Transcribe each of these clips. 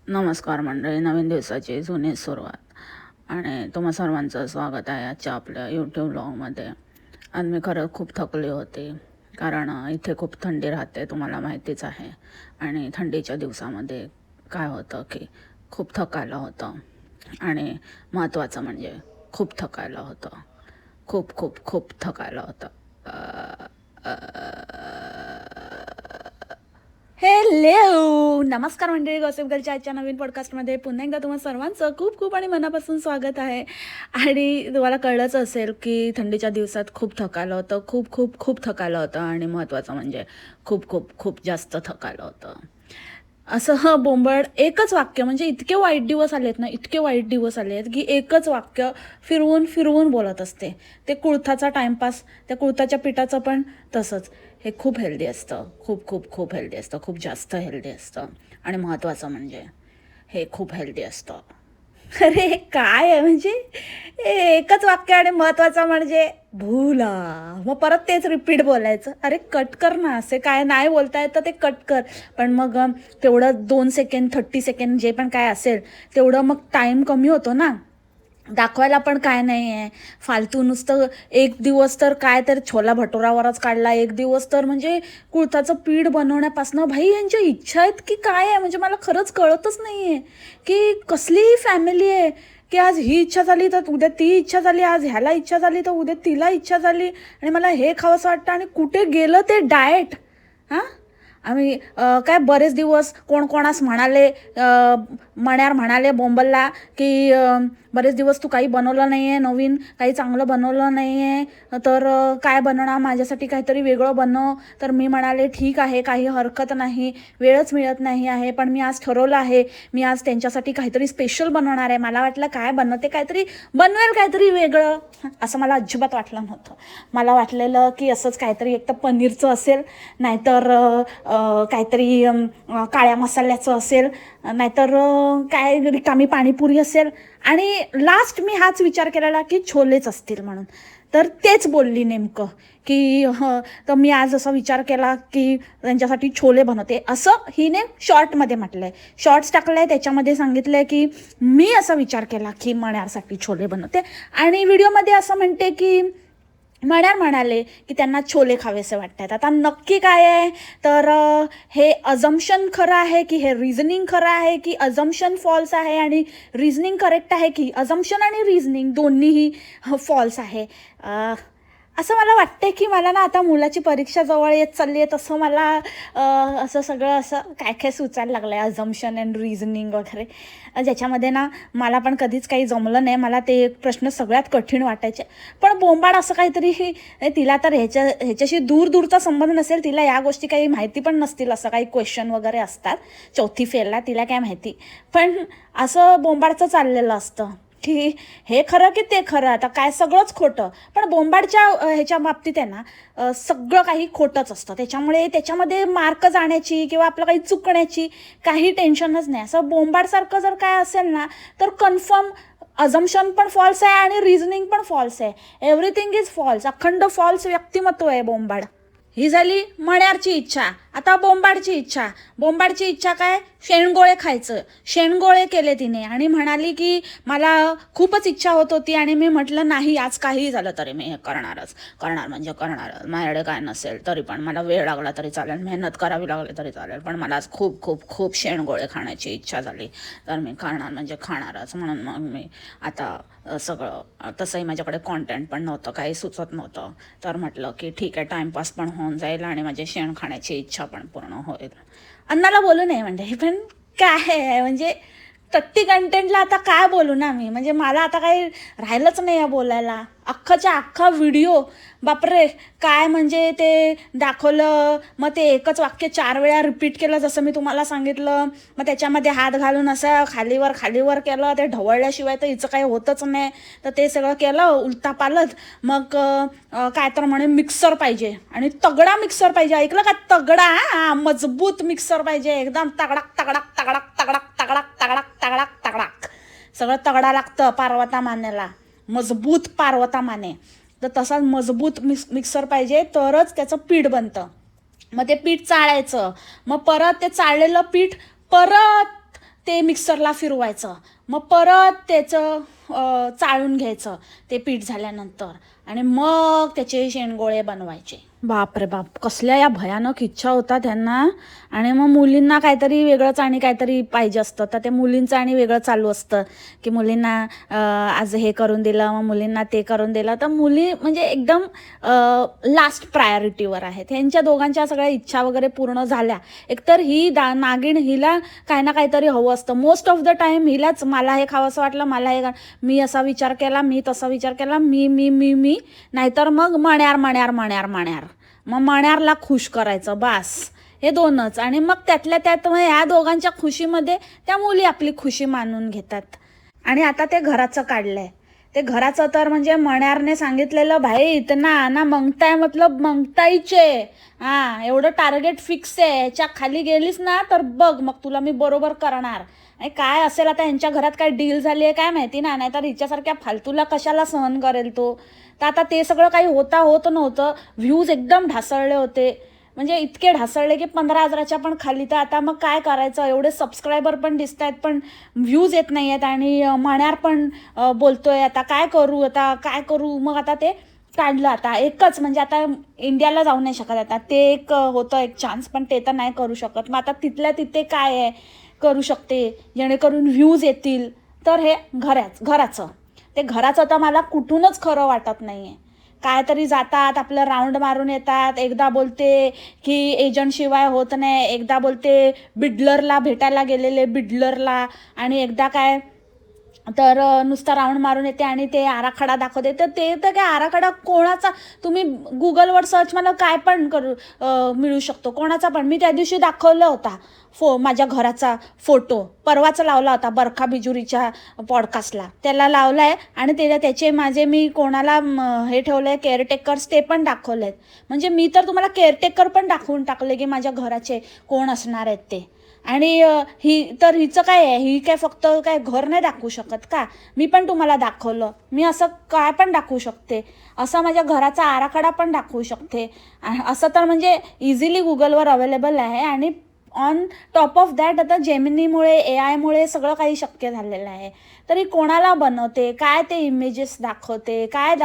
नमस्कार मंडळी, नवीन दिवसाची जुनी सुरुवात आणि तुम्हा सर्वांचं स्वागत आहे आजच्या आपल्या यूट्यूब ब्लॉगमध्ये. आज मी खरं खूप थकली होती, कारण इथे खूप थंडी राहते, तुम्हाला माहितीच आहे. आणि थंडीच्या दिवसामध्ये काय होतं की खूप थकायला होतं, आणि महत्त्वाचं म्हणजे खूप थकायला होतं, खूप खूप खूप थकायला होतं. हेलो, नमस्कार मंडळी. गॉसिप गर्लच्या आजच्या नवीन पॉडकास्टमध्ये पुन्हा एकदा तुम्हा सर्वांचं खूप खूप आणि मनापासून स्वागत आहे. आणि तुम्हाला कळलंच असेल की थंडीच्या दिवसात खूप थकायला होतं, खूप खूप खूप थकायला होतं, आणि महत्त्वाचं म्हणजे खूप खूप खूप जास्त थकायला होतं. असं बोंबड एकच वाक्य, म्हणजे इतके वाईट दिवस आले आहेत ना, इतके वाईट दिवस आले आहेत की एकच वाक्य फिरवून फिरवून बोलत असते. ते कुळथाचा टाईमपास, त्या कुळथाच्या पिठाचं पण तसंच. हे खूप हेल्दी असतं, खूप खूप खूप हेल्दी असतं, खूप जास्त हेल्दी असतं, आणि महत्त्वाचं म्हणजे हे खूप हेल्दी असतं. अरे काय आहे म्हणजे एकच वाक्य आणि महत्त्वाचं म्हणजे भूला. मग परत तेच रिपीट बोलायचं. अरे कट कर ना, असे काय नाही बोलता येतं ते कट कर. पण मग तेवढं 2 सेकंड 30 सेकंड जे पण काय असेल तेवढं मग टाईम कमी होतो ना. दाखवायला पण काय नाही आहे फालतू. नुसतं एक दिवस तर काय तर छोला भटुरावरच काढला, एक दिवस तर म्हणजे कुळथाचं पीठ बनवण्यापासनं. भाई यांच्या इच्छा आहेत की काय आहे, म्हणजे मला खरंच कळतच नाही आहे की कसली ही फॅमिली आहे की आज ही इच्छा झाली तर उद्या ती इच्छा झाली, आज ह्याला इच्छा झाली तर उद्या तिला इच्छा झाली, आणि मला हे खावंसं वाटतं, आणि कुठे गेलं ते डाएट. हां, आम्ही काय बरेच दिवस कोण कोणास म्हणाले, मण्यार म्हणाले बोंबलला की बरेच दिवस तू काही बनवलं नाही आहे, नवीन काही चांगलं बनवलं नाही आहे, तर काय बनवणार, माझ्यासाठी काहीतरी वेगळं बनव. तर मी म्हणाले ठीक आहे, काही हरकत नाही, वेळच मिळत नाही आहे, पण मी आज ठरवलं आहे, मी आज त्यांच्यासाठी काहीतरी स्पेशल बनवणार आहे. मला वाटलं काय बनवते, काहीतरी बनवेल काहीतरी वेगळं. असं मला अजिबात वाटलं नव्हतं. मला वाटलेलं की असंच काहीतरी, एक तर पनीरचं असेल, नाहीतर काहीतरी काळ्या मसाल्याचं असेल, नाहीतर काय रिकामी पाणीपुरी असेल, आणि लास्ट मी हाच विचार केलेला की छोलेच असतील म्हणून. तर तेच बोलली नेमकं की तर मी आज असा विचार केला की त्यांच्यासाठी छोले बनवते, असं हिने शॉर्टमध्ये म्हटलं आहे. शॉर्ट्स टाकलं आहे, त्याच्यामध्ये सांगितलं आहे की मी असा विचार केला की मण्यासाठी छोले बनवते, आणि व्हिडिओमध्ये असं म्हणते की मण्यार म्हणाले की त्यांना छोले खावेसे वाटतात. आता नक्की काय आहे, तर हे अजम्पशन खरं आहे की हे रिझनिंग खरं आहे, की अजम्पशन फॉल्स आहे आणि रिझनिंग करेक्ट आहे, की अजम्पशन आणि रिझनिंग दोन्हीही फॉल्स आहे. असं मला वाटतं की मला ना आता मुलाची परीक्षा जवळ येत चालली आहे, तसं मला असं सगळं असं काय काय सुचायला लागलं आहे, अजम्पशन अँड रिझनिंग वगैरे, ज्याच्यामध्ये ना मला पण कधीच काही जमलं नाही. मला ते प्रश्न सगळ्यात कठीण वाटायचे. पण बोंबाड असं काहीतरी तिला तर ह्याच्याशी दूर दूरचा संबंध नसेल, तिला या गोष्टी काही माहिती पण नसतील, असं काही क्वेश्चन वगैरे असतात 4थी फेलला, तिला काय माहिती. पण असं बोंबाडचं चाललेलं असतं की हे खरं की ते खरं, आता काय सगळंच खोटं. पण बोंबाडच्या ह्याच्या बाबतीत आहे ना, सगळं काही खोटंच असतं. त्याच्यामध्ये मार्क जाण्याची किंवा आपलं काही चुकण्याची काही टेन्शनच नाही. असं बोंबाडसारखं जर काय असेल ना, तर कन्फर्म अजम्पशन पण फॉल्स आहे आणि रिझनिंग पण फॉल्स आहे. Everything is false. अखंड फॉल्स व्यक्तिमत्व आहे बोंबाड. ही झाली मण्यारची इच्छा. आता बोंबाडची इच्छा. बोंबाडची इच्छा काय, शेणगोळे खायचं. शेणगोळे केले तिने आणि म्हणाली की मला खूपच इच्छा होत होती, आणि मी म्हटलं नाही, आज काहीही झालं तरी मी हे करणारच, करणार म्हणजे करणारच. माझ्याकडे काय नसेल तरी पण, मला वेळ लागला तरी चालेल, मेहनत करावी लागली तरी चालेल, पण मला आज खूप खूप खूप शेणगोळे खाण्याची इच्छा झाली, तर मी खाणार म्हणजे खाणारच. म्हणून मग मी आता सगळं, तसंही माझ्याकडे कॉन्टेंट पण नव्हतं, काही सुचत नव्हतं, तर म्हटलं की ठीक आहे, टाईमपास पण होऊन जाईल आणि माझी शेण खाण्याची इच्छा पण पूर्ण होईल. अन्नाला बोलू नये म्हणजे, पण काय आहे म्हणजे टट्टी कंटेंटला आता काय बोलू ना मी, म्हणजे मला आता काही राहिलंच नाही आहे बोलायला. अख्खाच्या अख्खा व्हिडिओ, बापरे काय म्हणजे ते दाखवलं. मग ते एकच वाक्य 4 वेळा रिपीट केलं, जसं मी तुम्हाला सांगितलं. मग त्याच्यामध्ये हात घालून असं खालीवर खालीवर केलं, ते ढवळल्याशिवाय तर हिचं काही होतच नाही, तर ते सगळं केलं उलटा पालत. मग काय तर म्हणे मिक्सर पाहिजे, आणि तगडा मिक्सर पाहिजे, ऐकलं का, तगडा, मजबूत मिक्सर पाहिजे, एकदम तगडाक तगडाक तगडाक तगडाक तगडाक तगडाक तगडाक तगडाक, सगळं तगडा लागतं पार्वता मानेला, मजबूत पार्वता माने. तर तसाच मजबूत मिक्सर पाहिजे, तरच त्याचं पीठ बनतं. मग ते पीठ चाळायचं, मग परत ते चाळलेलं पीठ परत ते मिक्सरला फिरवायचं, मग परत त्याचं चाळून घ्यायचं ते पीठ झाल्यानंतर, आणि मग त्याचे शेंगोळे बनवायचे. बाप रे बाप, कसल्या या भयानक इच्छा होता त्यांना. आणि मग मुलींना काहीतरी वेगळंच आणि काहीतरी पाहिजे असतं, तर ते मुलींचं आणि वेगळं चालू असतं की मुलींना आज हे करून दिलं, मग मुलींना ते करून दिलं. तर मुली म्हणजे एकदम लास्ट प्रायोरिटीवर आहेत. ह्यांच्या दोघांच्या सगळ्या इच्छा वगैरे पूर्ण झाल्या. एकतर ही नागिण, हिला काही ना काहीतरी हवं असतं मोस्ट ऑफ द टाईम. हिलाच मला हे खावंसं वाटलं, मला हे मी असा विचार केला, मी तसा विचार केला, मी मी मी मी नाहीतर मग मण्यार मण्यार मण्यार मण्यार, मग मण्यारला खुश करायचं, बास, हे दोनच. आणि मग त्यातल्या त्यात ह्या दोघांच्या खुशीमध्ये त्या मुली आपली खुशी मानून घेतात. आणि आता ते घराचं काढलंय. ते घराचं तर म्हणजे मण्यारने सांगितलेलं, भाई इतना आना मंगताय मतलब मंगताईचे, हां एवढं टार्गेट फिक्स आहे, याच्या खाली गेलीस ना तर बघ मग तुला मी बरोबर करणार. आणि काय असेल आता यांच्या घरात काय डील झाली आहे काय माहिती ना, नाही तर हिच्यासारख्या फालतूला कशाला सहन करेल तो. तर आता ते सगळं काही होत नव्हतं. व्ह्यूज एकदम ढासळले होते, म्हणजे इतके ढासळले की 15,000च्या पण खाली. तर आता मग काय करायचं, एवढे सबस्क्रायबर पण दिसत आहेत पण व्ह्यूज येत नाही आहेत, आणि मण्यार पण बोलतोय आता काय करू. मग आता ते काढलं. आता एकच म्हणजे आता इंडियाला जाऊ नाही शकत, आता ते एक होतं एक चान्स, पण ते तर नाही करू शकत. मग आता तिथल्या तिथे काय आहे करू शकते जेणेकरून व्ह्यूज येतील, तर हे घराचं तर मला कुठूनच खरं वाटत नाही आहे. काय तरी जातात आपलं राऊंड मारून येतात, एकदा बोलते की एजंटशिवाय होत नाही, एकदा बोलते बिडलरला भेटायला गेलेले बिडलरला, आणि एकदा काय तर नुसता राऊंड मारून येते आणि ते आराखडा दाखवते. तर ते तर काय आराखडा कोणाचा, तुम्ही गुगलवर सर्च मला काय पण मिळू शकतो, कोणाचा पण. मी त्या दिवशी दाखवलं होता माझ्या घराचा फोटो, परवाचा लावला होता बरखा बिजुरीच्या पॉडकास्टला, त्याला लावला आहे. आणि त्याचे माझे मी कोणाला हे ठेवलं आहे केअरटेकर्स, ते पण दाखवले आहेत. म्हणजे मी तर तुम्हाला केअरटेकर पण दाखवून टाकले की माझ्या घराचे कोण असणार आहेत ते. आणि हिचं काय आहे, ही काय फक्त काय घर नाही दाखवू शकत का, मी पण तुम्हाला दाखवलं. मी असं काय पण दाखवू शकते, असा माझ्या घराचा आराखडा पण दाखवू शकते. असं तर म्हणजे इझिली गुगलवर अवेलेबल आहे. आणि ऑन टॉप ऑफ दॅट आता जेमिनीमुळे AI सगळं काही शक्य झालेलं आहे. तरी कोणाला बनवते, काय ते इमेजेस दाखवते, काय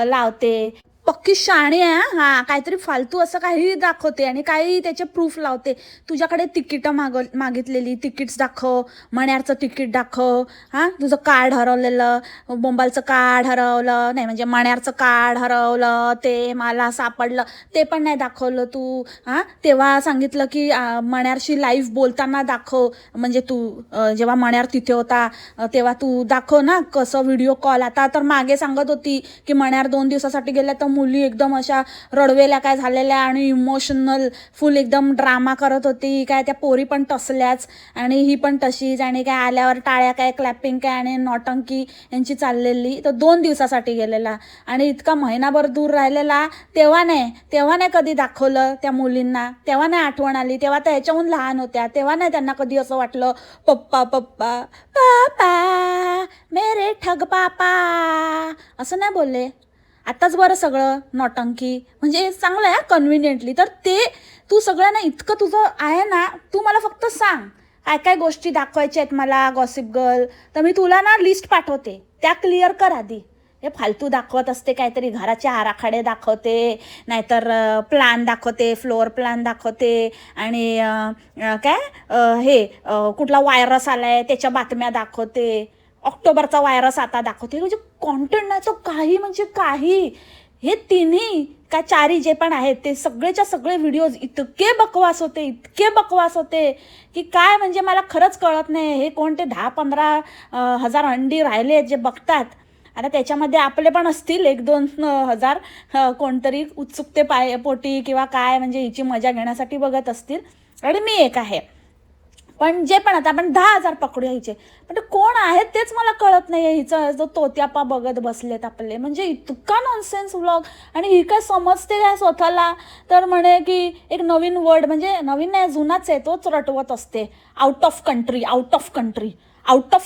लावते, पक्की शाणी आहे. हां काहीतरी फालतू असं काही दाखवते आणि काही त्याचे प्रूफ लावते. तुझ्याकडे तिकीटं मागितलेली, तिकीट्स दाखव, मण्यारचं तिकीट दाखव, हां तुझं कार्ड हरवलेलं, बोंबालचं कार्ड हरवलं नाही, म्हणजे मण्यारचं कार्ड हरवलं, ते मला सापडलं, ते पण नाही दाखवलं तू. हां तेव्हा सांगितलं की मण्यारशी लाईव्ह बोलताना दाखव, म्हणजे तू जेव्हा मण्यार तिथे होता तेव्हा तू दाखव ना कसं व्हिडिओ कॉल. आता तर मागे सांगत होती की मण्यार 2 दिवसासाठी गेल्या, तर मुली एकदम अशा रडवेल्या काय झालेल्या आणि इमोशनल फुल एकदम ड्रामा करत होती. काय त्या पोरी पण टसल्याच आणि ही पण तशीच, आणि काय आल्यावर टाळ्या काय क्लॅपिंग काय आणि नॉटंकी यांची चाललेली. तर 2 दिवसासाठी गेलेला आणि इतका महिनाभर दूर राहिलेला, तेव्हा नाही कधी दाखवलं त्या मुलींना, तेव्हा नाही आठवण आली, तेव्हा त्या ह्याच्याहून लहान होत्या, तेव्हा नाही त्यांना कधी असं वाटलं पप्पा पप्पा पापा मेरे ठग पापा, असं नाही बोलले. आत्ताच बरं सगळं नॉटंकी, म्हणजे चांगलं आहे कन्व्हिनियंटली. तर ते तू सगळं ना इतकं तुझं आहे ना, तू मला फक्त सांग काय काय गोष्टी दाखवायच्या आहेत मला गॉसिप गर्ल, तर मी तुला ना लिस्ट पाठवते, त्या क्लिअर कर आधी. हे फालतू दाखवत असते, काहीतरी घराचे आराखडे दाखवते, नाहीतर प्लॅन दाखवते, फ्लोअर प्लॅन दाखवते, आणि हे कुठला व्हायरस आलाय त्याच्या बातम्या दाखवते, ऑक्टोबरचा व्हायरस आता दाखवते. म्हणजे कॉन्टेंट नाही तो काही, म्हणजे काही. हे तिन्ही का चारी जे पण आहेत ते सगळेच्या सगळे व्हिडिओज इतके बकवास होते की काय, म्हणजे मला खरंच कळत नाही हे कोण ते 10-15 हजार अंडी राहिले जे बघतात. आता त्याच्यामध्ये आपले पण असतील 1-2 हजार कोणतरी उत्सुकते पोटी किंवा काय, म्हणजे हिची मजा घेण्यासाठी बघत असतील, आणि मी एक आहे. पण जे पण आता आपण 10,000 पकडू हिचे, पण कोण आहेत तेच मला कळत नाही आहे. हिचं जो तोत्यापा बघत बसलेत आपले, म्हणजे इतका नॉनसेन्स व्लॉग. आणि ही काय समजते काय स्वतःला, तर म्हणे की एक नवीन वर्ड, म्हणजे नवीन नाही जुनाच आहे तोच रटवत असते, आउट ऑफ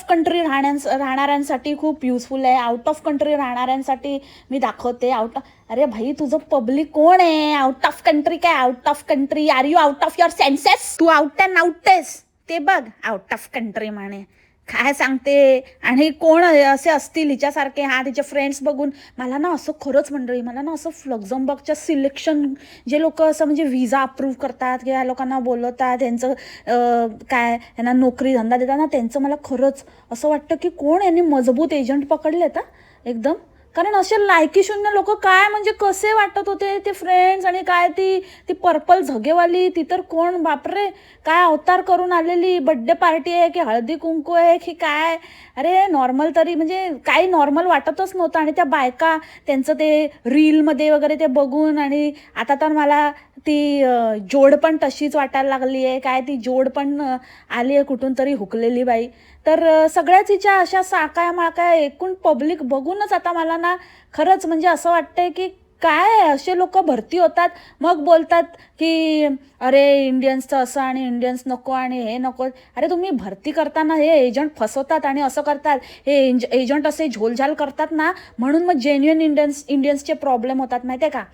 कंट्री राहणाऱ्यांसाठी खूप युजफुल आहे. आउट ऑफ कंट्री राहणाऱ्यांसाठी मी दाखवते अरे भाई तुझं पब्लिक कोण आहे, आउट ऑफ कंट्री काय, out of country, are you out of your senses, तू आउट अँड आउट आहेस, ते बघ आउट ऑफ कंट्री म्हणे, काय सांगते. आणि कोण असे असतील हिच्यासारखे, हा तिचे फ्रेंड्स बघून मला ना असं खरंच मंडळी, मला ना असं लक्झमबर्गच्या सिलेक्शन जे लोक असं म्हणजे व्हिसा अप्रूव्ह करतात किंवा या लोकांना बोलवतात, त्यांचं काय यांना नोकरी धंदा देतात ना, त्यांचं मला खरंच असं वाटतं की कोण यांनी मजबूत एजंट पकडले का एकदम. कारण असे लायकी शून्य लोक काय म्हणजे कसे वाटत होते ते फ्रेंड्स. आणि काय ती पर्पल झगेवाली, ती तर कोण बापरे, काय अवतार करून आलेली. बड्डे पार्टी आहे की हळदी कुंकू आहे की काय, अरे नॉर्मल तरी म्हणजे काही नॉर्मल वाटतच नव्हतं. आणि त्या बायका त्यांचं ते रीलमध्ये वगैरे ते बघून, आणि आता तर मला ती जोड पण तशीच वाटायला लागली आहे. काय ती जोड पण आली आहे कुठून तरी हुकलेली बाई. तर सगळ्याच हिच्या अशा साकाया माकाया एकूण पब्लिक बघूनच आता मला ना खरंच म्हणजे असं वाटतंय की काय असे लोक भरती होतात, मग बोलतात की अरे इंडियन्सचं असं आणि इंडियन्स नको आणि हे नको. अरे तुम्ही भरती करताना हे एजंट फसवतात आणि असं करतात, हे एजंट असे झोलझाल करतात ना, म्हणून मग जेन्युइन इंडियन्सचे प्रॉब्लेम होतात माहिती आहे का.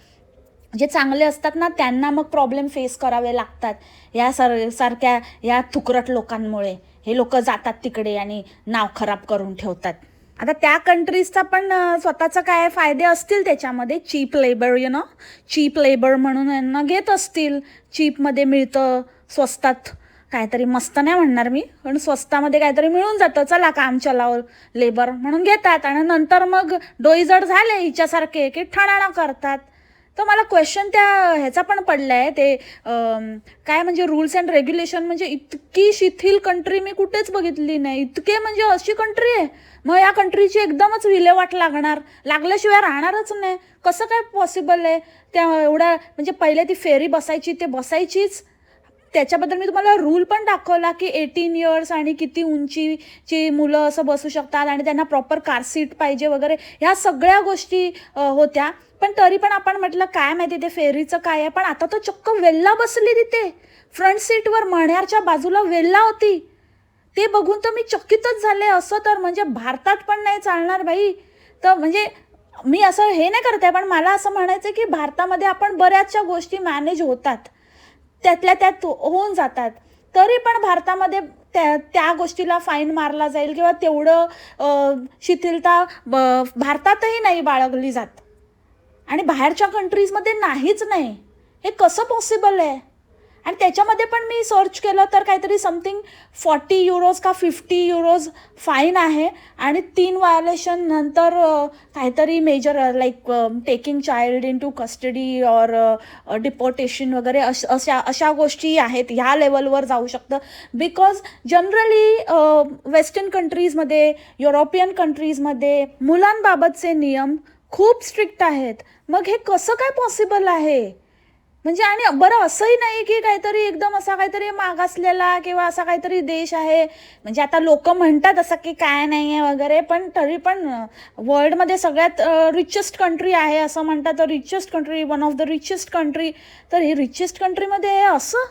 जे चांगले असतात ना त्यांना मग प्रॉब्लेम फेस करावे लागतात या सारख्या या थुकरट लोकांमुळे. हे लोक जातात तिकडे आणि नाव खराब करून ठेवतात. आता त्या कंट्रीजचा पण स्वतःचा काय फायदे असतील त्याच्यामध्ये. चीप लेबर चीप लेबर म्हणून यांना घेत असतील. चीपमध्ये मिळतं, स्वस्तात काहीतरी, मस्त नाही म्हणणार मी, पण स्वस्तामध्ये काहीतरी मिळून जातं, चला काम चलावं लेबर म्हणून घेतात. आणि नंतर मग डोईजड झाले हिच्यासारखे की ठणाणा करतात. तर मला क्वेश्चन त्या ह्याचा पण पडला आहे, ते काय म्हणजे रूल्स अँड रेग्युलेशन, म्हणजे इतकी शिथिल कंट्री मी कुठेच बघितली नाही. इतके म्हणजे अशी कंट्री आहे, मग या कंट्रीची एकदमच विल्हेवाट लागल्याशिवाय राहणारच नाही. कसं काय पॉसिबल आहे. त्या एवढ्या म्हणजे पहिले ती फेरी बसायची ते बसायचीच. त्याच्याबद्दल मी तुम्हाला रूल पण दाखवला की 18 इयर्स आणि किती उंचीची मुलं असं बसू शकतात आणि त्यांना प्रॉपर कार सीट पाहिजे वगैरे, ह्या सगळ्या गोष्टी होत्या. पण तरी पण आपण म्हटलं काय माहिती ते फेरीचं काय आहे. पण आता तर चक्क वेल्ला बसली तिथे फ्रंट सीटवर, मण्यारच्या बाजूला वेल्ला होती. ते बघून तर मी चकितच झाले. असं तर म्हणजे भारतात पण नाही चालणार बाई. तर म्हणजे मी असं हे नाही करते, पण मला असं म्हणायचं की भारतामध्ये आपण बऱ्याचशा गोष्टी मॅनेज होतात, त्यातल्या त्यात होऊन जातात. तरी पण भारतामध्ये त्या गोष्टीला फाईन मारला जाईल किंवा तेवढं शिथिलता भारतातही नाही बाळगली जात आणि बाहेरच्या कंट्रीजमध्ये नाहीच नाही. हे कसं पॉसिबल आहे. आणि त्याच्यामध्ये पण मी सर्च केलं तर काहीतरी समथिंग 40 युरोज का 50 युरोज फाईन आहे. आणि 3 व्हायोलेशन नंतर काहीतरी major like taking child into custody और डिपोर्टेशन वगैरे अशा गोष्टी आहेत. ह्या लेवलवर जाऊ शकतं. बिकॉज जनरली वेस्टर्न कंट्रीजमध्ये, युरोपियन कंट्रीजमध्ये मुलांबाबतचे नियम खूप स्ट्रिक्ट आहेत. मग हे कसं काय पॉसिबल आहे म्हणजे. आणि बरं असंही नाही की काहीतरी एकदम असा काहीतरी मागासलेला किंवा असा काहीतरी देश आहे. म्हणजे आता लोक म्हणतात असं की काय नाही आहे वगैरे, पण तरी पण वर्ल्डमध्ये सगळ्यात रिचेस्ट कंट्री आहे असं म्हणतात. तर richest country, one of the richest country. तर ही रिचेस्ट कंट्रीमध्ये असं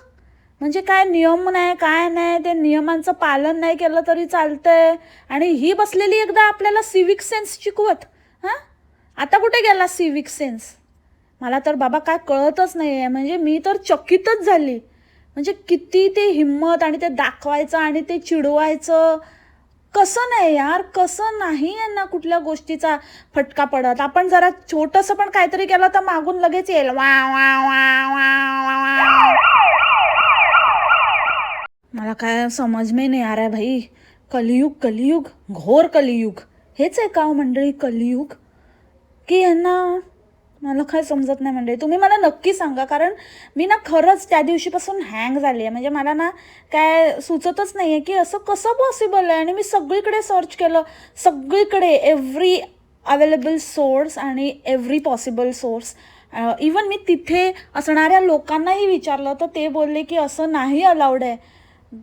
म्हणजे काय नियम नाही काय नाही, ते नियमांचं पालन नाही केलं तरी चालतंय. आणि ही बसलेली एकदा आपल्याला सिविक सेन्स शिकवत. हां, आता कुठे गेला सिविक सेन्स. मला तर बाबा काय कळतच नाही आहे. म्हणजे मी तर चकितच झाली. म्हणजे किती ते हिम्मत आणि ते दाखवायचं आणि ते चिडवायचं. कसं नाही यार, कसं नाही यांना कुठल्या गोष्टीचा फटका पडत. आपण जरा छोटंसं पण काहीतरी केलं तर मागून लगेच येईल वा वा वा वा वा. मला काय समज में नाही आ रहा है भाई. कलियुग, कलियुग, घोर कलियुग. हेच आहे का मंडळी कलियुग, की यांना मला काय समजत नाही मंडळी. तुम्ही मला नक्की सांगा, कारण मी ना खरंच त्या दिवशीपासून हँग झाली आहे. म्हणजे मला ना काय सुचतच नाही आहे की असं कसं पॉसिबल आहे. आणि मी सगळीकडे सर्च केलं, सगळीकडे एव्हरी अवेलेबल सोर्स आणि एव्हरी पॉसिबल सोर्स. इवन मी तिथे असणाऱ्या लोकांनाही विचारलं तर ते बोलले की असं नाही अलाउड आहे.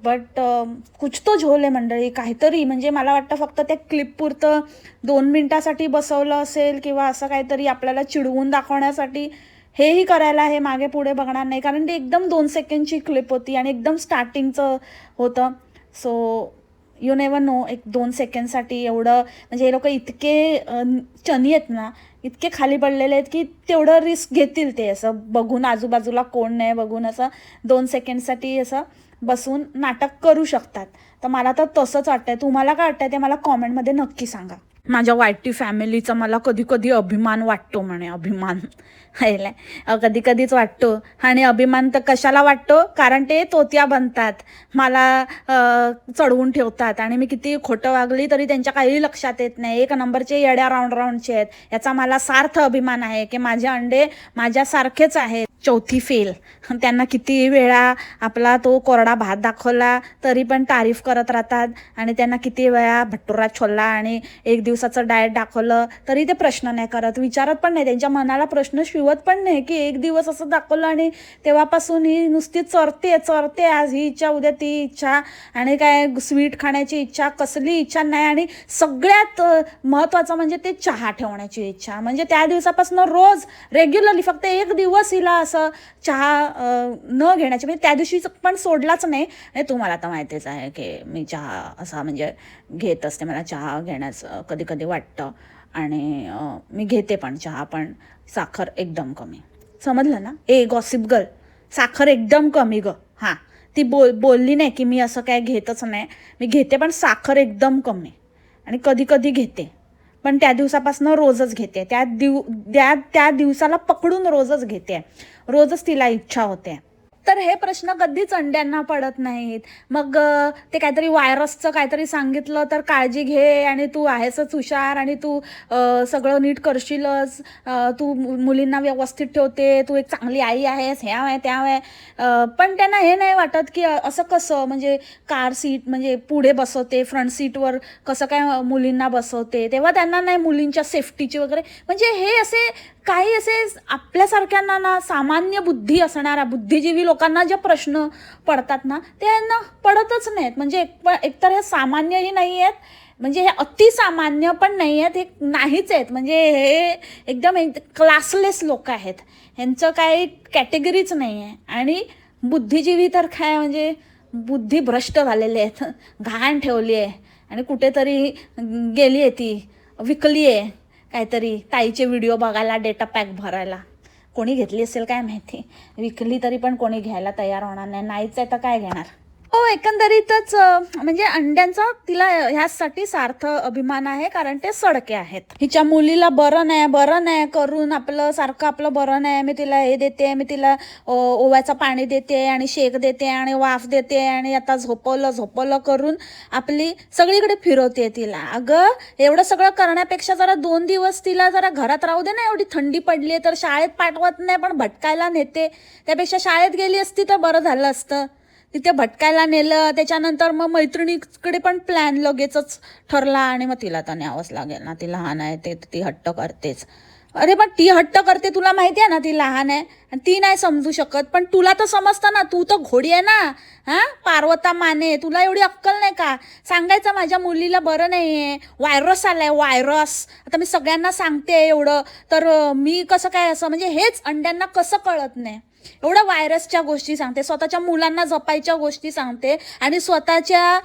बट कुछ तो झोल आहे मंडळी काहीतरी. म्हणजे मला वाटतं फक्त त्या क्लिपपुरतं 2 मिनिटासाठी बसवलं असेल किंवा असं काहीतरी आपल्याला चिडवून दाखवण्यासाठी हेही करायला हे मागे पुढे बघणार नाही. कारण ती एकदम 2 सेकंडची क्लिप होती आणि एकदम स्टार्टिंगचं होतं. सो यू नेवर नो, एक 2 सेकंडसाठी एवढं म्हणजे हे लोक इतके चनी आहेत ना, इतके खाली पडलेले आहेत की तेवढं रिस्क घेतील ते. असं बघून आजूबाजूला कोण नाही बघून असं 2 सेकंडसाठी असं बसून नाटक करू शकतात. तर मला तर तसंच वाटतंय. तुम्हाला काय वाटतंय ते मला कॉमेंटमध्ये नक्की सांगा. माझ्या वाईटी फॅमिलीचा मला कधी कधी अभिमान वाटतो म्हणे. अभिमान कधी कधीच वाटतो. आणि अभिमान तर कशाला वाटतो, कारण ते तोत्या बनतात, मला चढवून ठेवतात आणि मी किती खोटं वागली तरी त्यांच्या काही लक्षात येत नाही. एक नंबरचे येड्या राऊंडचे आहेत. याचा मला सार्थ अभिमान आहे की माझे अंडे माझ्यासारखेच आहेत. चौथी फेल. त्यांना किती वेळा आपला तो कोरडा भात दाखवला तरी पण तारीफ करत राहतात. आणि त्यांना किती वेळा भटुरा छोल्ला आणि एक दिवसाचं डाएट दाखवलं तरी ते प्रश्न नाही करत, विचारत पण नाही. त्यांच्या मनाला प्रश्न शिवत पण नाही की एक दिवस असं दाखवलं आणि तेव्हापासून ही नुसती चरते. आज ही इच्छा, उद्या ती इच्छा, आणि काय स्वीट खाण्याची इच्छा, कसली इच्छा नाही. आणि सगळ्यात महत्त्वाचं म्हणजे ते चहा ठेवण्याची इच्छा. म्हणजे त्या दिवसापासून रोज रेग्युलरली फक्त एक दिवस हिला असं चहा न घेण्याची, म्हणजे त्या दिवशी पण सोडलाच नाही. आणि तुम्हाला तर माहितीच आहे की मी चहा असा म्हणजे घेत असते. मला चहा घेण्याचं कधी कधी वाटतं आणि मी घेते पण चहा, पण साखर एकदम कमी. समजलं ना? गॉसिप गर्ल, साखर एकदम कमी ग. हां, ती बोलली नाही की मी असं काय घेतच नाही. मी घेते पण साखर एकदम कमी. आणि कधी कधी घेते, पण त्या दिवसापासून रोजच घेते. त्या दिवसाला पकडून रोजच घेते. रोजच तिला इच्छा होते. तर हे प्रश्न कधीच अंड्यांना पडत नाहीत. मग ते काहीतरी व्हायरसचं काहीतरी सांगितलं तर काळजी घे आणि तू आहेसच हुशार आणि तू सगळं नीट करशीलच, तू मुलींना व्यवस्थित ठेवते, तू एक चांगली आई आहेस, ह्या आहे त्या आहे. पण त्यांना हे नाही वाटत की असं कसं, म्हणजे कार सीट म्हणजे पुढे बसवते, फ्रंट सीटवर कसं काय मुलींना बसवते, तेव्हा त्यांना नाही मुलींच्या सेफ्टीची वगैरे. म्हणजे हे असे काही असे आपल्यासारख्यांना ना, सामान्य बुद्धी असणाऱ्या बुद्धिजीवी लोकांना जे प्रश्न पडतात ना, ते यांना पडतच नाहीत. म्हणजे एकतर हे सामान्यही नाही आहेत, म्हणजे हे अतिसामान्य पण नाही आहेत, हे नाहीच आहेत. म्हणजे हे एकदम क्लासलेस लोक आहेत. ह्यांचं काही कॅटेगरीच नाही आहे. आणि बुद्धिजीवी तर काय, म्हणजे बुद्धी भ्रष्ट झालेले आहेत, घाण ठेवली आहे. आणि कुठेतरी गेली आहे ती, विकली आहे काहीतरी ताईचे व्हिडिओ बघायला, डेटा पॅक भरायला. कोणी घेतली असेल काय माहिती. विकली तरी पण कोणी घ्यायला तयार होणार नाही. नाहीच आहे तर काय घेणार. एकंदरीतच म्हणजे अंड्यांचा तिला ह्यासाठी सार्थ अभिमान आहे, कारण ते सडके आहेत. हिच्या मुलीला बरं नाही करून सारखं आपलं बरं नाही, मी तिला हे देते, मी तिला ओव्याचं पाणी देते आणि शेक देते आणि वाफ देते आणि आता झोपवलं करून आपली सगळीकडे फिरवते तिला. अगं, एवढं सगळं करण्यापेक्षा जरा 2 दिवस तिला जरा घरात राहू दे ना. एवढी थंडी पडली आहे तर शाळेत पाठवत नाही पण भटकायला नेते. त्यापेक्षा शाळेत गेली असती तर बरं झालं असतं. तिथे भटकायला नेलं, त्याच्यानंतर मग मैत्रिणीकडे पण प्लॅन लगेचच ठरला आणि मग तिला तर न्यावंच लागेल ना. ती लहान आहे, ती हट्ट करतेच. अरे पण ती हट्ट करते, तुला माहिती आहे ना, ती लहान आहे आणि ती नाही समजू शकत. पण तुला तर समजतं ना, तू तर घोडी आहे ना. पार्वता माने, तुला एवढी अक्कल नाही का सांगायचं माझ्या मुलीला बरं नाही आहे, व्हायरस आलाय, व्हायरस. आता मी सगळ्यांना सांगते एवढं, तर मी कसं काय असं, म्हणजे हेच अंड्यांना कसं कळत नाही. एवढ्या व्हायरसच्या गोष्टी सांगते, स्वतःच्या मुलांना जपायच्या गोष्टी सांगते आणि स्वतःच्या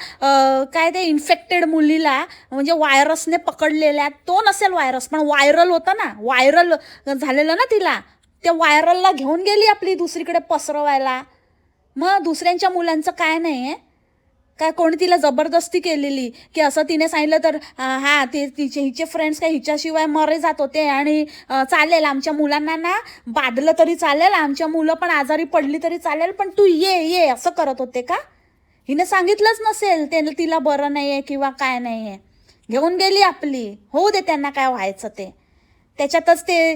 काय ते इन्फेक्टेड मुलीला म्हणजे व्हायरसने पकडलेल्या, तो नसेल व्हायरस पण व्हायरल होता ना, व्हायरल झालेलं ना तिला, त्या व्हायरलला घेऊन गेली आपली दुसरीकडे पसरवायला. मग दुसऱ्यांच्या मुलांचं काय नाही आहे काय, कोणी तिला जबरदस्ती केलेली की असं तिने सांगितलं तर हिचे फ्रेंड्स काय हिच्याशिवाय मरे जात होते आणि चालेल आमच्या मुलांना ना बादलं तरी चालेल, आमच्या मुलं पण आजारी पडली तरी चालेल, पण तू ये असं करत होते का? हिने सांगितलंच नसेल तिला बरं नाही आहे किंवा काय नाही आहे, घेऊन गेली आपली, होऊ दे त्यांना काय व्हायचं ते. त्याच्यातच ते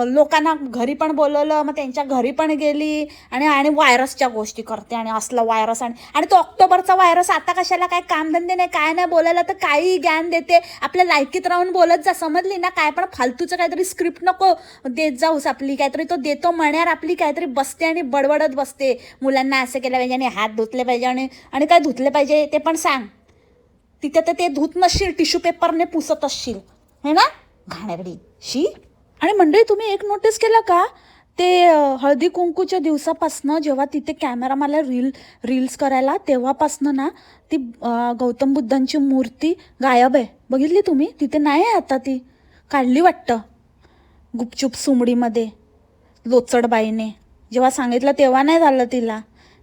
लोकांना घरी पण बोलवलं, मग त्यांच्या घरी पण गेली आणि व्हायरसच्या गोष्टी करते आणि असला व्हायरस. आणि तो ऑक्टोबरचा व्हायरस आता कशाला, काय कामधंदे नाही काय नाही, बोलायला तर काही ज्ञान देते. आपल्या लायकीत राहून बोलत जा, समजली ना. काय पण फालतूचं काहीतरी स्क्रिप्ट नको देत जाऊस. आपली काहीतरी तो देतो म्हणणार, आपली काहीतरी बसते आणि बडबडत बसते. मुलांना असं केलं पाहिजे आणि हात धुतले पाहिजे आणि काय धुतले पाहिजे ते पण सांग. तिथे तर ते धुत नसशील, टिश्यू पेपरने पुसत असशील, हे ना, घाणेरडी शी. आणि मंडळी, तुम्ही एक नोटीस केलं का, ते हळदी कुंकूच्या दिवसापासनं जेव्हा तिथे कॅमेरा मला रील्स करायला, तेव्हापासनं ना ती गौतम बुद्धांची मूर्ती गायब आहे. बघितली तुम्ही? तिथे नाही आहे आता. ती काढली वाटतं गुपचूप सुमडीमध्ये लोचडबाईने. जेव्हा सांगितलं तेव्हा नाही झालं तिला.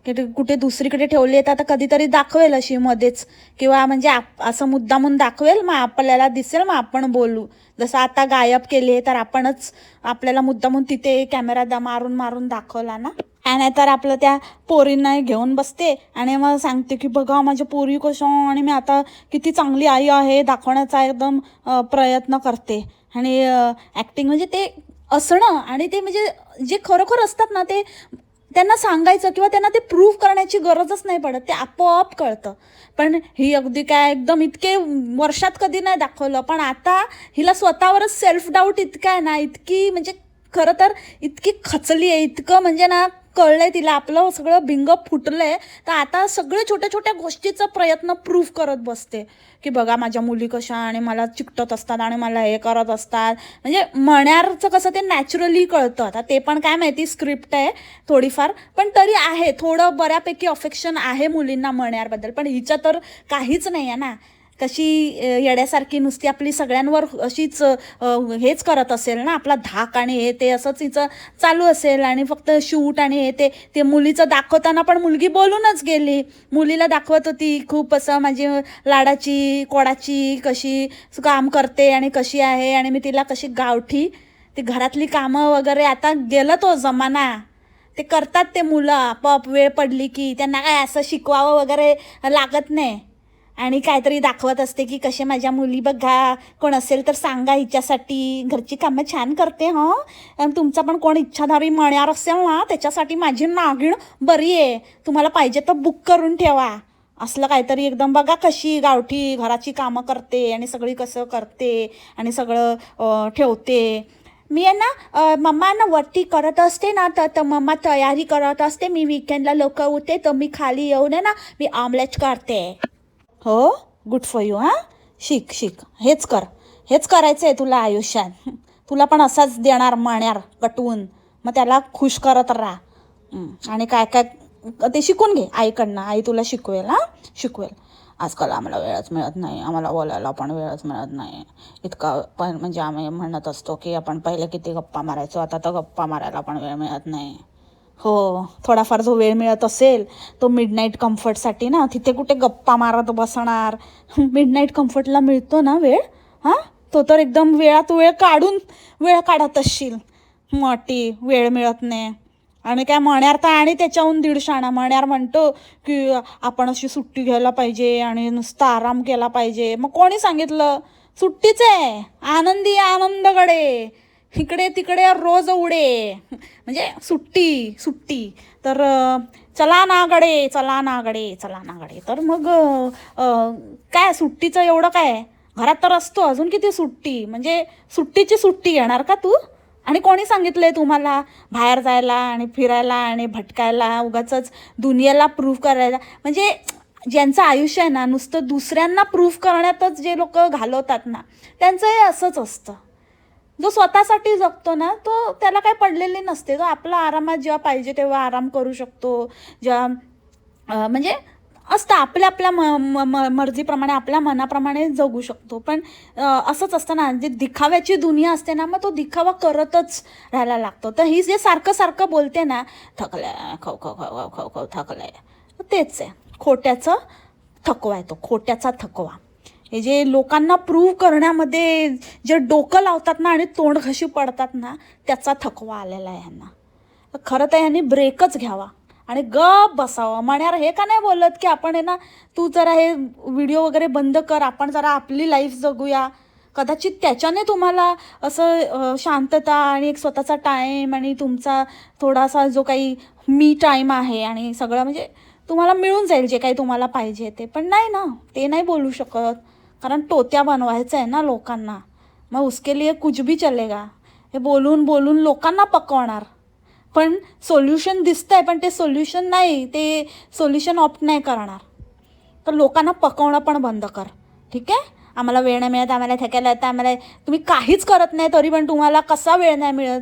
की ते कुठे दुसरीकडे ठेवली आहे तर आता कधीतरी दाखवेल अशी मध्येच, किंवा म्हणजे असं मुद्दामून दाखवेल, मग आपल्याला दिसेल, मग आपण बोलू. जसं आता गायब केली आहे तर आपणच आपल्याला मुद्दामून तिथे कॅमेरा मारून मारून दाखवला ना. आणि तर आपलं त्या पोरींना घेऊन बसते आणि मग सांगते की बघा माझ्या पोरी कशा, आणि मी आता किती चांगली आई आहे दाखवण्याचा एकदम प्रयत्न करते. आणि ॲक्टिंग म्हणजे ते असणं, आणि ते म्हणजे जे खरोखर असतात ना ते त्यांना सांगायचं किंवा त्यांना ते प्रूव्ह करण्याची गरजच नाही पडत, ते आपोआप कळतं. पण ही अगदी काय एकदम इतके वर्षात कधी नाही दाखवलं, पण आता हिला स्वतःवरच सेल्फ डाऊट इतका आहे ना, इतकी म्हणजे खरं तर इतकी खचली आहे, इतकं म्हणजे ना कळलंय तिला, आपलं सगळं भिंग फुटलंय. तर आता सगळे छोट्या छोट्या गोष्टीचा प्रयत्न प्रूव्ह करत बसते की बघा माझ्या मुली कशा, आणि मला चिकटत असतात आणि मला हे करत असतात. म्हणजे मण्यारचं कसं ते नॅचरली कळतं. आता ते पण काय माहिती स्क्रिप्ट आहे थोडीफार, पण तरी आहे थोडं बऱ्यापैकी अफेक्शन आहे मुलींना मण्यारबद्दल. पण हिचं तर काहीच नाही आहे ना, कशी येड्यासारखी नुसती आपली सगळ्यांवर अशीच हेच करत असेल ना, आपला धाक आणि हे ते असंच हिचं चालू असेल. आणि फक्त शूट आणि हे ते मुलीचं दाखवताना पण मुलगी बोलूनच गेली. मुलीला दाखवत होती खूप असं माझी लाडाची कोडाची, कशी काम करते आणि कशी आहे, आणि मी तिला कशी गावठी ती घरातली कामं वगैरे. आता गेलं तो जमाना, ते करतात ते मुलं आपोआप, वेळ पडली की त्यांना काय असं शिकवावं वगैरे लागत नाही. आणि काहीतरी दाखवत असते की कसे माझ्या मुली बघा, कोण असेल तर सांगा हिच्यासाठी, घरची कामं छान करते हं, आणि तुमचा पण कोण इच्छाधारी मण्यार असेल ना त्याच्यासाठी माझी नागिण बरी आहे, तुम्हाला पाहिजे तर बुक करून ठेवा. असलं काहीतरी, बघा कशी गावठी घराची कामं करते आणि सगळी कसं करते आणि सगळं ठेवते. मी आहे ना मम्मा ना वरती करत असते ना, तर मम्मा तयारी करत असते, मी विकेंडला लोक होते तर मी खाली येऊन आहे ना मी ऑमलेट करते. हो, गुड फॉर यू. हां, शिक शिक, हेच करायचं आहे तुला आयुष्यात. तुला पण असाच देणार मण्यार कटवून, मग त्याला खुश करत राहा. आणि काय काय ते शिकून घे आईकडनं, आई तुला शिकवेल. शिकवेल. आजकाल आम्हाला वेळच मिळत नाही, आम्हाला बोलायला पण वेळच मिळत नाही इतका. पण म्हणजे आम्ही म्हणत असतो की आपण पहिले किती गप्पा मारायचो, आता तर गप्पा मारायला पण वेळ मिळत नाही. हो, थोडाफार जो वेळ मिळत असेल तो मिडनाईट कम्फर्टसाठी ना, तिथे कुठे गप्पा मारत बसणार. मिडनाईट कम्फर्टला मिळतो ना वेळ, तो तर एकदम वेळात वेळ काढत असशील. मोठी वेळ मिळत नाही. आणि काय मण्यार तर आणि त्याच्याहून 150 मण्यार म्हणतो की आपण अशी सुट्टी घ्यायला पाहिजे आणि नुसता आराम केला पाहिजे. मग कोणी सांगितलं? सुट्टीच आहे, आनंदी आनंदगडे, इकडे तिकडे रोज उडे, म्हणजे सुट्टी. तर चला ना गडे. तर मग काय सुट्टीचं एवढं काय, घरात तर असतो, अजून किती सुट्टी. म्हणजे सुट्टीची सुट्टी घेणार का तू? आणि कोणी सांगितलंय तुम्हाला बाहेर जायला आणि फिरायला आणि भटकायला, उगाचच दुनियेला प्रूव्ह करायला? म्हणजे ज्यांचं आयुष्य आहे ना नुसतं दुसऱ्यांना प्रूव्ह करण्यातच जे लोक घालवतात ना, त्यांचं हे असंच असतं. जो स्वतःसाठी जगतो ना तो त्याला काय पडलेले नसते, तो आपला आरामात जेव्हा पाहिजे तेव्हा आराम करू शकतो. जेव्हा म्हणजे असतं आपल्या मर्जीप्रमाणे, आपल्या मनाप्रमाणे जगू शकतो. पण असंच असतं ना, जे दिखाव्याची दुनिया असते ना, मग तो दिखावा करतच राहायला लागतो. तर ही जे सारखं बोलते ना, थकलंय, खव थकलंय, तेच आहे खोट्याचा थकवा. हे जे लोकांना प्रूव्ह करण्यामध्ये जे डोकं लावतात ना आणि तोंड घशी पडतात ना, त्याचा थकवा आलेला आहे ह्यांना. खरं तर ह्यांनी ब्रेकच घ्यावा आणि गप बसावं. मण्यार हे का नाही बोलत की आपण आहे ना, तू जरा हे व्हिडिओ वगैरे बंद कर, आपण जरा आपली लाईफ जगूया. कदाचित त्याच्याने तुम्हाला असं शांतता आणि एक स्वतःचा टाईम आणि तुमचा थोडासा जो काही मी टाईम आहे आणि सगळं म्हणजे तुम्हाला मिळून जाईल जे काही तुम्हाला पाहिजे ते. पण नाही ना, ते नाही बोलू शकत, कारण टोत्या बनवायचं आहे ना लोकांना. मग उसके लिए कुछ भी चलेगा. हे बोलून लोकांना पकवणार. पण सोल्युशन दिसतंय, पण ते सोल्युशन नाही, ते सोल्युशन ऑप्ट नाही करणार. तर लोकांना पकवणं पण बंद कर, ठीक आहे? आम्हाला वेळ नाही मिळत, आम्हाला थकायला येतं, आम्हाला, तुम्ही काहीच करत नाही तरी पण तुम्हाला कसा वेळ नाही मिळत?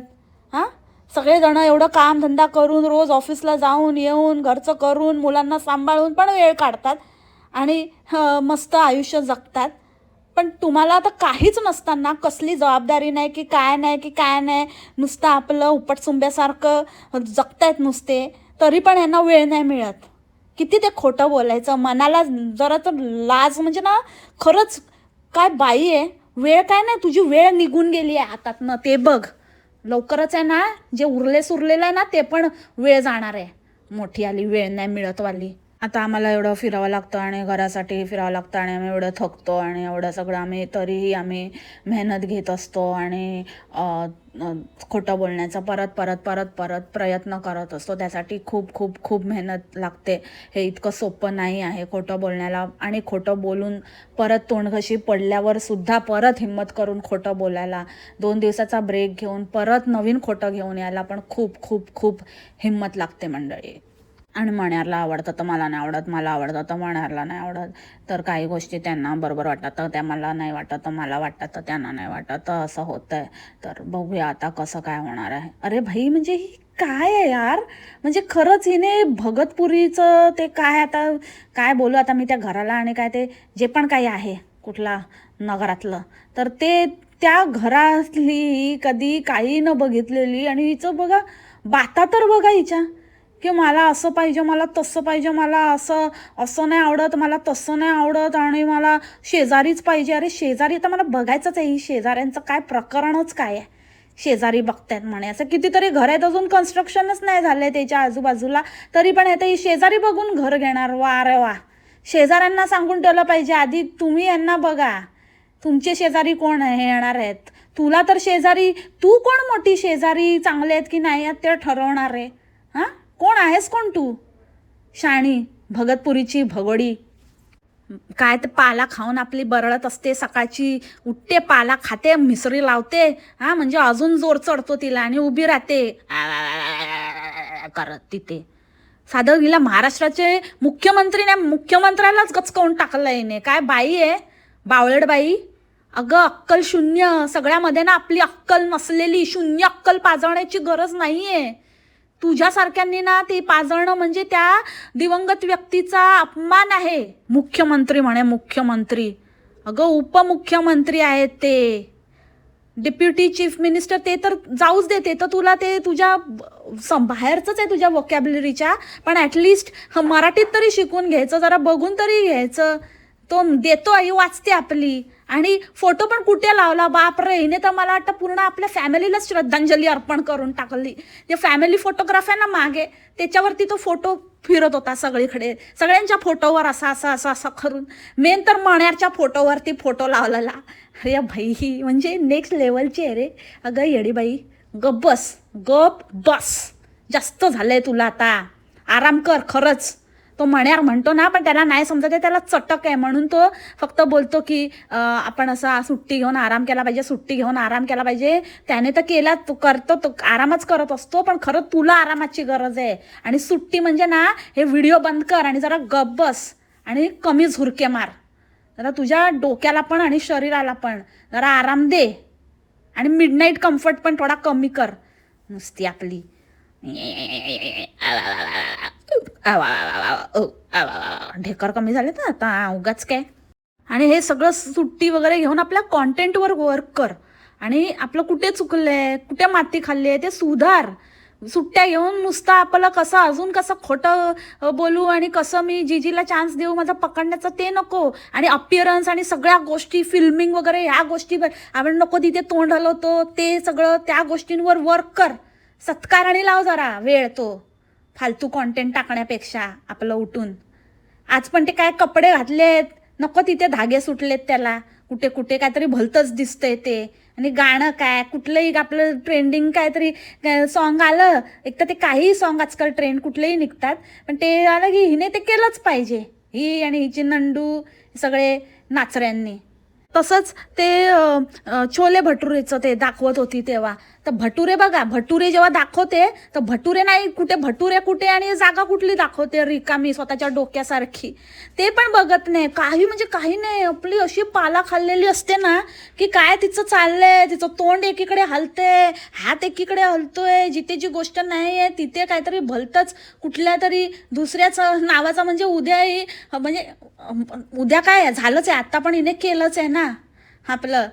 सगळेजण एवढं कामधंदा करून, रोज ऑफिसला जाऊन येऊन, घरचं करून, मुलांना सांभाळून पण वेळ काढतात आणि मस्त आयुष्य जगतात. पण तुम्हाला आता काहीच नसताना, कसली जबाबदारी नाही की काय नाही, नुसतं आपलं उपटसुंब्यासारखं जगतायत नुसते. तरी पण यांना वेळ नाही मिळत. किती ते खोटं बोलायचं, मनाला जरा तर लाज, म्हणजे ना खरंच काय बाई आहे. वेळ काय नाही, तुझी वेळ निघून गेली आहे हातातनं, ते बघ. लवकरच आहे ना, जे उरलेलं आहे ना ते पण वेळ जाणार आहे. मोठी आली वेळ नाही मिळत वाली. आता आम्हाला एवढं फिरावं लागतं आणि घरासाठी फिरावं लागतं आणि आम्ही एवढं थकतो आणि एवढं सगळं तरीही आम्ही मेहनत घेत असतो आणि खोटं बोलण्याचा परत परत परत परत प्रयत्न करत असतो. त्यासाठी खूप खूप खूप मेहनत लागते. हे इतकं सोपं नाही आहे खोटं बोलण्याला. आणि खोटं बोलून परत तोंडघशी पडल्यावर सुद्धा परत हिंमत करून खोटं बोलायला, 2 दिवसाचा ब्रेक घेऊन परत नवीन खोटं घेऊन यायला पण खूप खूप खूप हिंमत लागते मंडळी. आणि मण्यारला आवडतं तर मला नाही आवडत, मला आवडतं तर मण्यारला नाही आवडत. तर काही गोष्टी त्यांना बरोबर वाटतात तर त्या मला नाही वाटत, तर मला वाटतात तर त्यांना नाही वाटत, तर असं होतं आहे. तर बघूया आता कसं काय होणार आहे. अरे भाई, म्हणजे ही काय आहे यार. म्हणजे खरंच हिने भगतपुरीचं ते काय, आता काय बोलू आता मी त्या घराला, आणि काय ते जे पण काही आहे कुठला नगरातलं, तर ते त्या घरातली कधी काही न बघितलेली, आणि हिचं बघा बाता तर बघा हिच्या, की मला असं पाहिजे, मला तसं पाहिजे, मला असं नाही आवडत, मला तसं नाही आवडत, आणि मला शेजारीच पाहिजे. अरे शेजारी तर मला बघायचंच आहे, ही शेजाऱ्यांचं काय प्रकरणच काय आहे. शेजारी बघतायत म्हणे, असं कितीतरी घर आहेत, अजून कन्स्ट्रक्शनच नाही झाले त्याच्या आजूबाजूला, तरी पण येतं ही शेजारी बघून घर घेणार. वा रे वा. शेजाऱ्यांना सांगून ठेवलं पाहिजे आधी, तुम्ही यांना बघा, तुमचे शेजारी कोण आहे येणार आहेत. तुला तर शेजारी, तू कोण मोठी शेजारी चांगले आहेत की नाही आहेत ते ठरवणार आहे. हां, कोण आहेस कोण तू? शाणी भगतपुरीची भगोडी. काय ते पाला खाऊन आपली बरळत असते, सकाळची उठते, पाला खाते, मिसरी लावते, हा म्हणजे अजून जोर चढतो तिला, आणि उभी राहते करत तिथे. साधं हिला महाराष्ट्राचे मुख्यमंत्री नाही, मुख्यमंत्र्यालाच गचकावून टाकलं हिने. काय बाई आहे, बावळट बाई. अगं अक्कल शून्य, सगळ्यामध्ये ना आपली अक्कल नसलेली, शून्य अक्कल पाजवण्याची गरज नाही आहे. तुझ्यासारख्यांनी ना ती पाजळणं म्हणजे त्या दिवंगत व्यक्तीचा अपमान आहे. मुख्यमंत्री म्हणे मुख्यमंत्री, अगं उपमुख्यमंत्री आहेत ते, डेप्युटी चीफ मिनिस्टर, ते तर जाऊच दे, ते तर तुला ते तुझ्या बाहेरचंच आहे तुझ्या वोकॅब्युलरीच्या, पण ॲटलिस्ट मराठीत तरी शिकून घ्यायचं, जरा बघून तरी घ्यायचं. तो देतो आई वाचते आपली, आणि फोटो पण कुठे लावला बापरे. हिने तर मला वाटतं पूर्ण आपल्या फॅमिलीलाच श्रद्धांजली अर्पण करून टाकली. जे फॅमिली फोटोग्राफ आहे ना मागे, त्याच्यावरती तो फोटो फिरत होता सगळीकडे, सगळ्यांच्या फोटोवर असा असा असा असा करून. मेन तर मण्यारच्या फोटोवरती फोटो लावलेला. अरे भाई, म्हणजे नेक्स्ट लेवलची आहे रे. अगं येडीबाई, गप बस, गप बस, जास्त झालंय तुला आता, आराम कर. खरंच तो मण्यार म्हणतो ना, पण त्याला नाही समजत आहे, त्याला चटक आहे, म्हणून तो फक्त बोलतो की आपण असा सुट्टी घेऊन आराम केला पाहिजे, सुट्टी घेऊन आराम केला पाहिजे. त्याने तर केला, तो करतो, तो आरामच करत असतो, पण खरं तुला आरामाची गरज आहे. आणि सुट्टी म्हणजे ना, हे व्हिडिओ बंद कर आणि जरा गप बस आणि कमी झुरके मार. जरा तुझ्या डोक्याला पण आणि शरीराला पण जरा आराम दे, आणि मिडनाईट कम्फर्ट पण थोडा कमी कर. नुसती आपली ढेकर कमी झाले तर आता उगाच काय. आणि हे सगळं सुट्टी वगैरे घेऊन आपल्या कॉन्टेंटवर वर्क कर, आणि आपलं कुठे चुकलंय, कुठे माती खाल्ली आहे ते सुधार. सुट्ट्या घेऊन नुसतं आपलं कसं अजून कसं खोटं बोलू आणि कसं मी जीजीला चान्स देऊ माझा पकडण्याचा, ते नको. आणि अपिअरन्स आणि सगळ्या गोष्टी, फिल्मिंग वगैरे ह्या गोष्टी आपण नको तिथे तोंड हलवतो, ते सगळं त्या गोष्टींवर वर्क कर. सत्काराने लाव जरा वेळ, तो फालतू कॉन्टेंट टाकण्यापेक्षा आपलं उठून. आज पण ते काय कपडे घातलेत, नको तिथे धागे सुटलेत त्याला, कुठे कुठे काहीतरी भलतंच दिसतंय ते. आणि गाणं काय, कुठलंही आपलं ट्रेंडिंग काहीतरी सॉन्ग आलं, एक तर ते काही सॉन्ग आजकाल ट्रेंड कुठलेही निघतात, पण ते आलं की हिने ते केलंच पाहिजे, ही आणि हिची नंडू सगळे नाचऱ्यांनी. तसंच ते छोले भटुरेचं ते दाखवत होती तेव्हा, तर भटुरे बघा, भटुरे जेव्हा दाखवते तर भटुरे नाही, कुठे भटुरे कुठे आणि जागा कुठली दाखवते रिकामी स्वतःच्या डोक्यासारखी, ते पण बघत नाही. काही म्हणजे काही नाही, आपली अशी पाला खाल्लेली असते ना की काय तिचं चाललंय, तिचं तोंड एकीकडे हलतंय, हात एकीकडे हलतोय, जिथे जी गोष्ट नाही आहे तिथे काहीतरी भलतंच कुठल्या तरी दुसऱ्याच नावाचा. म्हणजे उद्याही, म्हणजे उद्या काय झालंच आहे, आता पण हिने केलंच आहे ना. आपलं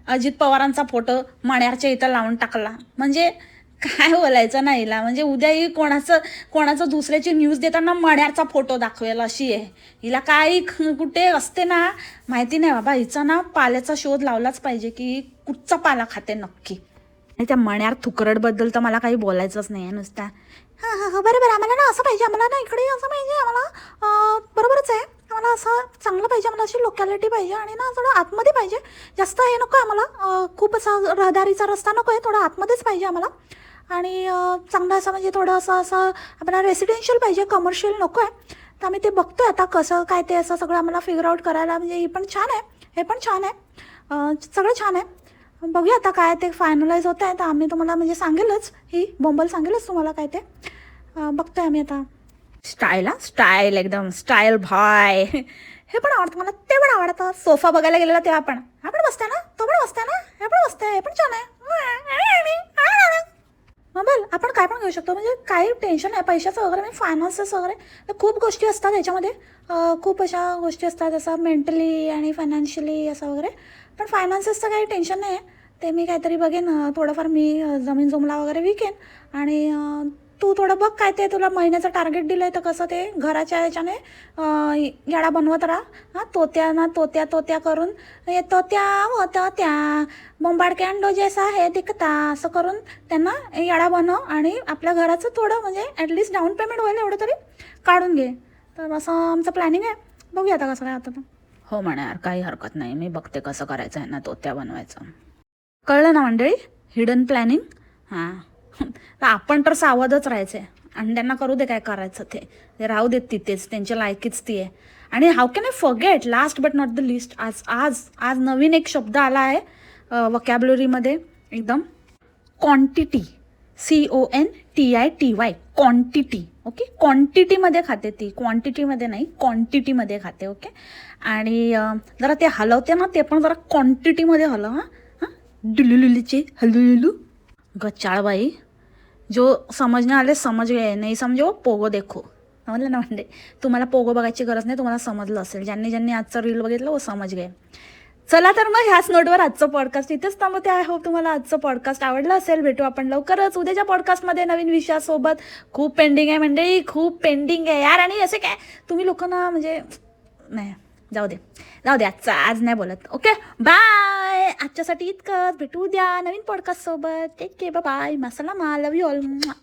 अजित पवारांचा फोटो मण्यारच्या इथं लावून टाकला, म्हणजे काय बोलायचं नाही हिला, म्हणजे उद्याही कोणाचं दुसऱ्याची न्यूज देताना मण्याचा फोटो दाखवेल अशी आहे. हिला काही कुठे असते ना माहिती नाही बाबा. हिचा ना पाल्याचा शोध लावलाच पाहिजे की कुठचा पाला खाते नक्की. आणि त्या मण्यार थुकरडबद्दल तर मला काही बोलायचंच नाही आहे नुसता. हां हां हां बरोबर, आम्हाला ना असं पाहिजे, आम्हाला ना इकडे असं पाहिजे, आम्हाला बरोबरच आहे, आम्हाला असं चांगलं पाहिजे, आम्हाला अशी लोकॅलिटी पाहिजे आणि ना थोडं आतमध्ये पाहिजे, जास्त हे नको आहे आम्हाला, खूप असा रहदारीचा रस्ता नको आहे, थोडं आतमध्येच पाहिजे आम्हाला. आणि चांगलं असं म्हणजे थोडं असं असं आपल्याला रेसिडेन्शियल पाहिजे, कमर्शियल नको आहे. तर आम्ही ते बघतोय आता कसं काय ते असं सगळं आम्हाला फिगर आउट करायला. म्हणजे ही पण छान आहे, हे पण छान आहे, सगळं छान आहे. बघूया आता काय ते फायनलाइज होत आहे तर आम्ही तुम्हाला म्हणजे सांगेलच, ही बोंबल सांगेलच तुम्हाला काय ते. बघतोय आम्ही आता. स्टाईल स्टाईल एकदम स्टाईल भाय. हे पण आवडतं मला, ते पण आवडतं. सोफा बघायला गेलेला तेव्हा पण हा पण बसते ना, तो पण बसते ना, हे पण बसते, हे पण छान आहे. मोबाईल आपण काय पण घेऊ शकतो, म्हणजे काही टेन्शन नाही पैशाचं वगैरे, म्हणजे फायनान्सेस वगैरे तर खूप गोष्टी असतात याच्यामध्ये. खूप अशा गोष्टी असतात असं मेंटली आणि फायनान्शियली असं वगैरे. पण फायनान्सेसचं काही टेन्शन नाही आहे, ते मी काहीतरी बघेन. थोडंफार मी जमीन जुमला वगैरे विकेन. आणि तू थोडं बघ काय ते तुला महिन्याचं टार्गेट दिलं आहे तर कसं ते घराच्या याच्याने याडा बनवत राहा. हां, तोत्या करून येतो त्या होतं त्या बोंबाड कॅन्डो जैसा हे दिखता असं करून त्यांना याडा बनव आणि आपल्या घराचं थोडं म्हणजे ॲटलिस्ट डाऊन पेमेंट होईल एवढं तरी काढून घे. तर असं आमचं प्लॅनिंग आहे, बघूया आता कसं काय होतं. हो म्हणा यार, काही हरकत नाही, मी बघते कसं करायचं आहे ना तोत्या बनवायचं. कळलं ना मंडळी, हिडन प्लॅनिंग. हां, तर आपण तर सावधच राहायचं आहे. अंड्यांना करू दे काय करायचं ते राहू देत तिथेच, त्यांच्या लायकीच ती आहे. आणि how can I forget, last but not the list, आज आज आज नवीन एक शब्द आला आहे वोकॅब्युलरीमध्ये एकदम, क्वांटिटी. CONTITY, quantity. ओके, क्वांटिटीमध्ये खाते ती, क्वांटिटीमध्ये नाही, क्वांटिटीमध्ये खाते. ओके, आणि जरा ते हलवते ना ते पण जरा क्वांटिटीमध्ये हलव. हां हां, डुलुलुलीचे हलुलुलू. गच्चाळबाई, जो समजणे आले समज गए, नाही समजो पोगो देखो. समजलं ना म्हणजे, तुम्हाला पोगो बघायची गरज नाही, तुम्हाला समजलं असेल. ज्यांनी आजचं रील बघितलं वो समज गए. चला तर मग ह्याच नोटवर आजचं पॉडकास्ट इथेच थांबवते. आय होप तुम्हाला आजचं पॉडकास्ट आवडलं असेल. भेटू आपण लवकरच उद्याच्या पॉडकास्टमध्ये नवीन विषयासोबत. खूप पेंडिंग आहे मंडळी, खूप पेंडिंग आहे यार. आणि असे काय तुम्ही लोकांना म्हणजे नाही, जाऊ दे आजचं, आज नाही बोलत. ओके बाय, आजच्यासाठी इतकंच. भेटू उद्या नवीन पॉडकास्ट सोबत. टेक केअर, बाय, मसाला मा, लव यू ऑल.